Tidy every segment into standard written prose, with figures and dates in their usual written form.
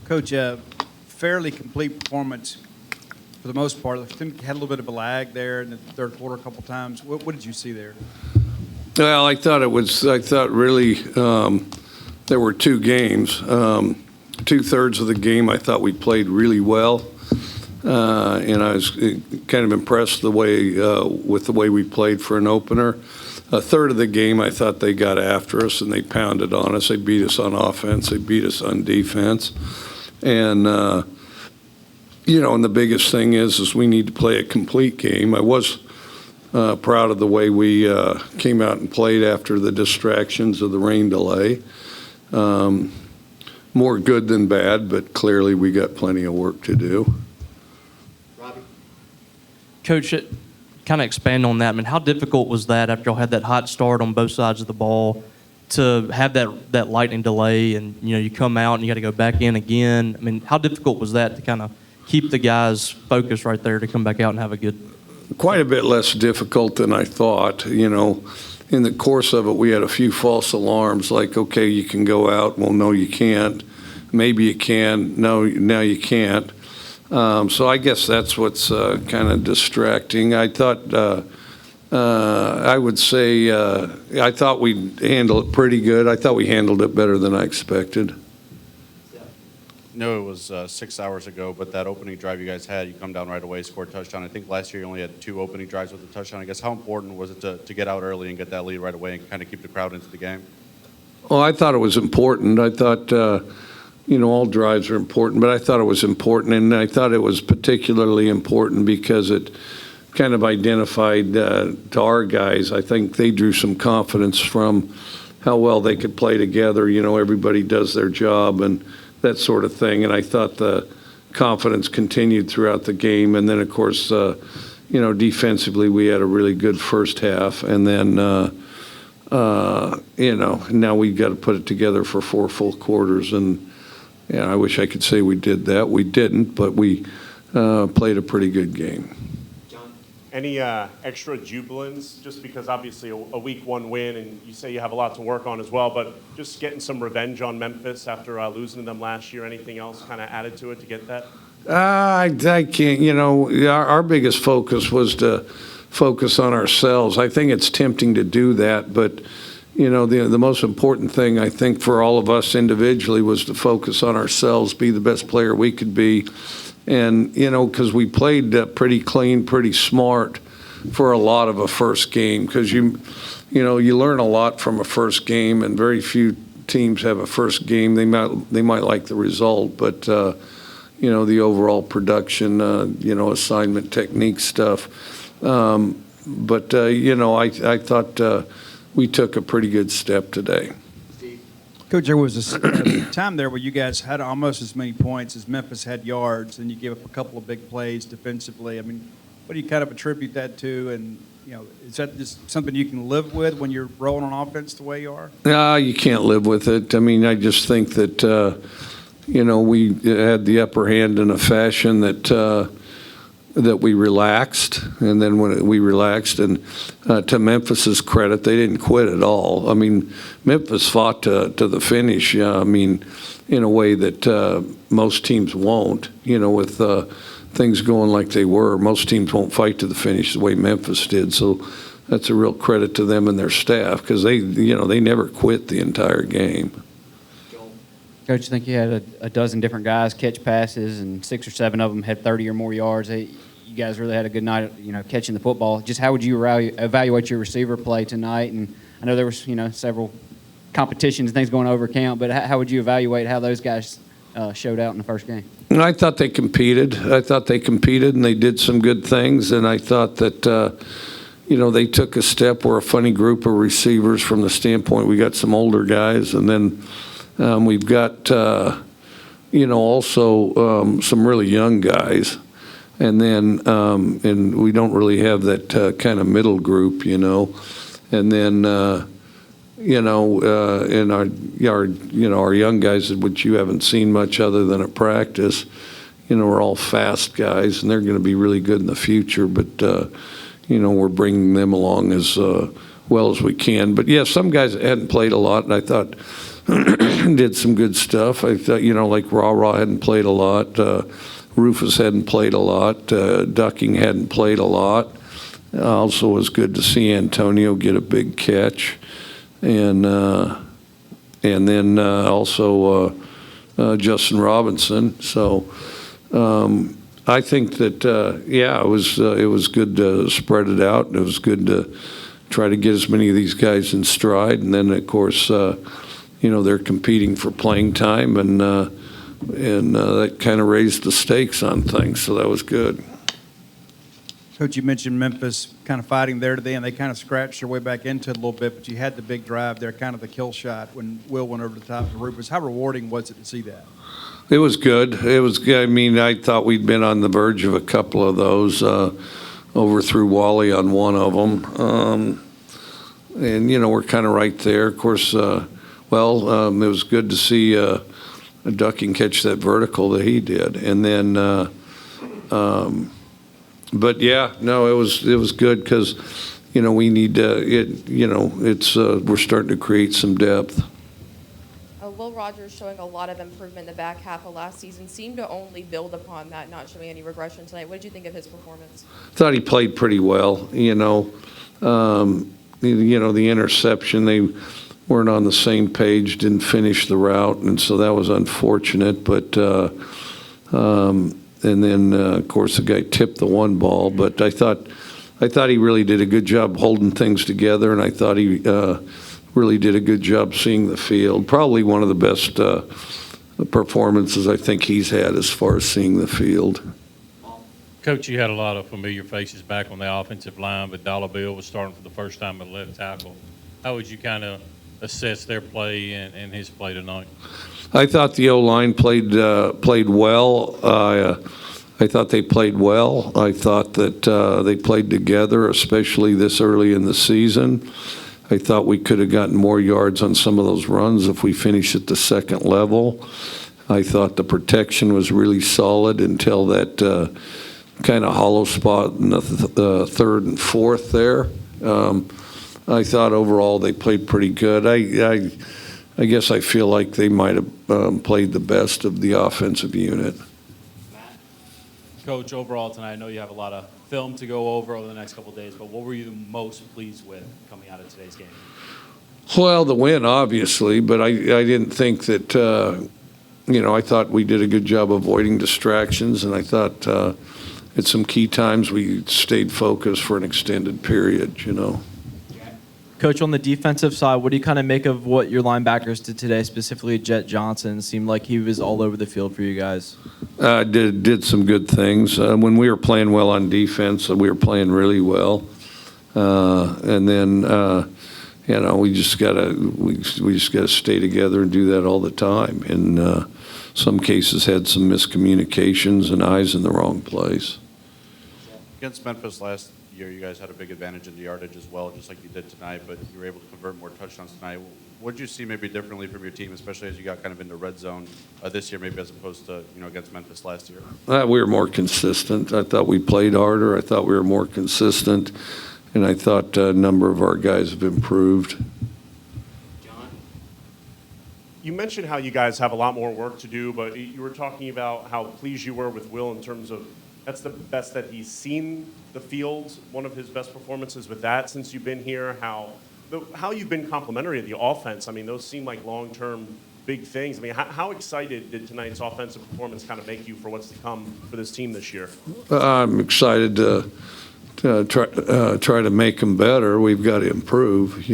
Coach, fairly complete performance for the most part. The team had a little bit of a lag there in the third quarter a couple times. What did you see there? Well, I thought really there were two games. 2/3 of the game I thought we played really well, and I was kind of impressed with the way we played for an opener. A third of the game I thought they got after us and they pounded on us. They beat us on offense. They beat us on defense. And, and the biggest thing is we need to play a complete game. I was proud of the way we came out and played after the distractions of the rain delay. More good than bad, but clearly we got plenty of work to do. Robbie? Coach, kind of expand on that. I mean, how difficult was that after y'all had that hot start on both sides of the ball to have that lightning delay and, you come out and you got to go back in again? I mean, how difficult was that to kind of keep the guys focused right there to come back out and have a good? Quite a bit less difficult than I thought. In the course of it, we had a few false alarms like, okay, you can go out. Well, no, you can't. Maybe you can. No, now you can't. So I guess that's what's kind of distracting. I thought, I would say, I thought we'd handle it pretty good. I thought we handled it better than I expected. No, it was 6 hours ago, but that opening drive you guys had, you come down right away, score a touchdown. I think last year you only had 2 opening drives with a touchdown. I guess how important was it to get out early and get that lead right away and kind of keep the crowd into the game? Well, I thought it was important. I thought, all drives are important, but I thought it was important, and I thought it was particularly important because it kind of identified to our guys. I think they drew some confidence from how well they could play together. Everybody does their job and that sort of thing, and I thought the confidence continued throughout the game. And then, of course, defensively we had a really good first half, and then, now we got to put it together for 4 full quarters. And I wish I could say we did that. We didn't, but we played a pretty good game. Any extra jubilance, just because obviously a week 1 win, and you say you have a lot to work on as well, but just getting some revenge on Memphis after losing to them last year? Anything else kind of added to it to get that? I can't, our biggest focus was to focus on ourselves. I think it's tempting to do that, but, the most important thing, I think, for all of us individually was to focus on ourselves, be the best player we could be. And, because we played pretty clean, pretty smart for a lot of a first game, because you learn a lot from a first game, and very few teams have a first game. They might like the result, but, the overall production, assignment technique stuff. I thought we took a pretty good step today. Coach, there was a time there where you guys had almost as many points as Memphis had yards, and you gave up a couple of big plays defensively. I mean, what do you kind of attribute that to? And, is that just something you can live with when you're rolling on offense the way you are? No, you can't live with it. I mean, I just think that, we had the upper hand in a fashion that we relaxed, and then when we relaxed, and to Memphis's credit, they didn't quit at all. I mean, Memphis fought to the finish. In a way that most teams won't. With things going like they were, most teams won't fight to the finish the way Memphis did. So that's a real credit to them and their staff, because they never quit the entire game. Coach, I think you had a dozen different guys catch passes, and 6 or 7 of them had 30 or more yards. You guys really had a good night, catching the football. Just how would you evaluate your receiver play tonight? And I know there was, several competitions and things going over camp, but how would you evaluate how those guys showed out in the first game? I thought they competed. And they did some good things. And I thought that, they took a step. We're a funny group of receivers from the standpoint we got some older guys, and then we've got, also some really young guys. And then, and we don't really have that kind of middle group, And then, and our young guys, which you haven't seen much other than at practice, are all fast guys, and they're going to be really good in the future. But, we're bringing them along as well as we can. But yeah, some guys that hadn't played a lot, and I thought did some good stuff. I thought, like Raw hadn't played a lot. Rufus hadn't played a lot. Ducking hadn't played a lot. Also was good to see Antonio get a big catch. And then also Justin Robinson. So I think that, it was good to spread it out. It was good to try to get as many of these guys in stride. And then, of course, they're competing for playing time, and that kind of raised the stakes on things, so that was good. Coach, you mentioned Memphis kind of fighting there today, and they kind of scratched their way back into it a little bit, but you had the big drive there, kind of the kill shot when Will went over the top of Rufus. How rewarding was it to see that? It was good. It was good. I mean, I thought we'd been on the verge of a couple of those. Overthrew Wally on one of them. And, we're kind of right there. Of course, it was good to see Ducking catch that vertical that he did. And then, but yeah, no, it was good because, we need we're starting to create some depth. Will Rogers, showing a lot of improvement in the back half of last season, seemed to only build upon that, not showing any regression tonight. What did you think of his performance? Thought he played pretty well. The interception, they weren't on the same page, didn't finish the route, and so that was unfortunate. But and then of course the guy tipped the one ball. But I thought he really did a good job holding things together, and I thought he really did a good job seeing the field. Probably one of the best performances I think he's had as far as seeing the field. Coach, you had a lot of familiar faces back on the offensive line, but Dollar Bill was starting for the first time at left tackle. How would you kind of assess their play and his play tonight? I thought the O-line played well. I thought they played well. I thought that they played together, especially this early in the season. I thought we could have gotten more yards on some of those runs if we finished at the second level. I thought the protection was really solid until that kind of hollow spot in the third and fourth there. I thought overall they played pretty good. I guess I feel like they might have played the best of the offensive unit. Coach, overall tonight, I know you have a lot of film to go over the next couple of days, but what were you most pleased with coming out of today's game? Well, the win, obviously, but I didn't think that, I thought we did a good job avoiding distractions, and I thought at some key times we stayed focused for an extended period, Coach, on the defensive side, what do you kind of make of what your linebackers did today, specifically Jet Johnson? It seemed like he was all over the field for you guys. Did some good things. When we were playing well on defense, we were playing really well. And then, we just gotta stay together and do that all the time. And some cases had some miscommunications and eyes in the wrong place. Against Memphis last year, you guys had a big advantage in the yardage as well, just like you did tonight, but you were able to convert more touchdowns tonight. What did you see maybe differently from your team, especially as you got kind of into red zone this year, maybe as opposed to, against Memphis last year? We were more consistent. I thought we played harder. I thought we were more consistent, and I thought a number of our guys have improved. You mentioned how you guys have a lot more work to do, but you were talking about how pleased you were with Will in terms of that's the best that he's seen the field, one of his best performances with that since you've been here, how you've been complimentary of the offense. I mean, those seem like long-term big things. I mean, how excited did tonight's offensive performance kind of make you for what's to come for this team this year? I'm excited to try to make them better. We've got to improve.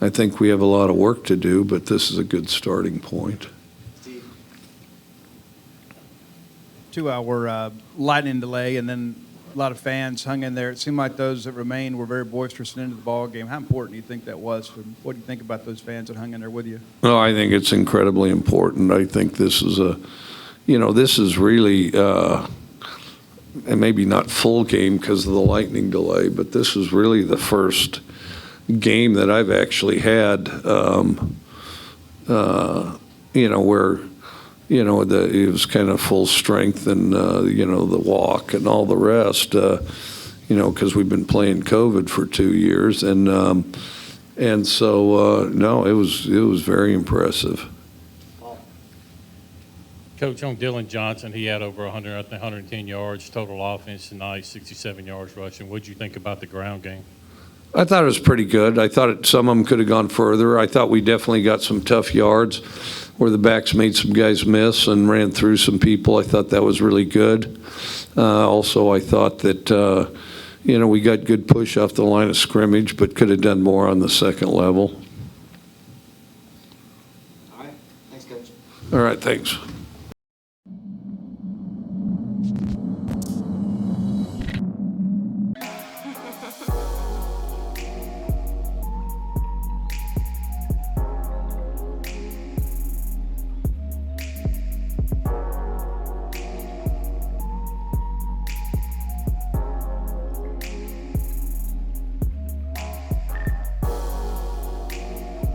I think we have a lot of work to do, but this is a good starting point. 2-hour lightning delay, and then a lot of fans hung in there. It seemed like those that remained were very boisterous and into the ball game. How important do you think that was? What do you think about those fans that hung in there with you? No, I think it's incredibly important. I think this is this is really, and maybe not full game because of the lightning delay, but this is really the first game that I've actually had, where it was kind of full strength and the walk and all the rest. because we've been playing COVID for 2 years. And so, no, it was very impressive. Coach, on Dylan Johnson, he had over 100, I think 110 yards total offense tonight, 67 yards rushing. What did you think about the ground game? I thought it was pretty good. I thought some of them could have gone further. I thought we definitely got some tough yards where the backs made some guys miss and ran through some people. I thought that was really good. Also, I thought that, we got good push off the line of scrimmage, but could have done more on the second level. All right. Thanks, Coach. All right, thanks.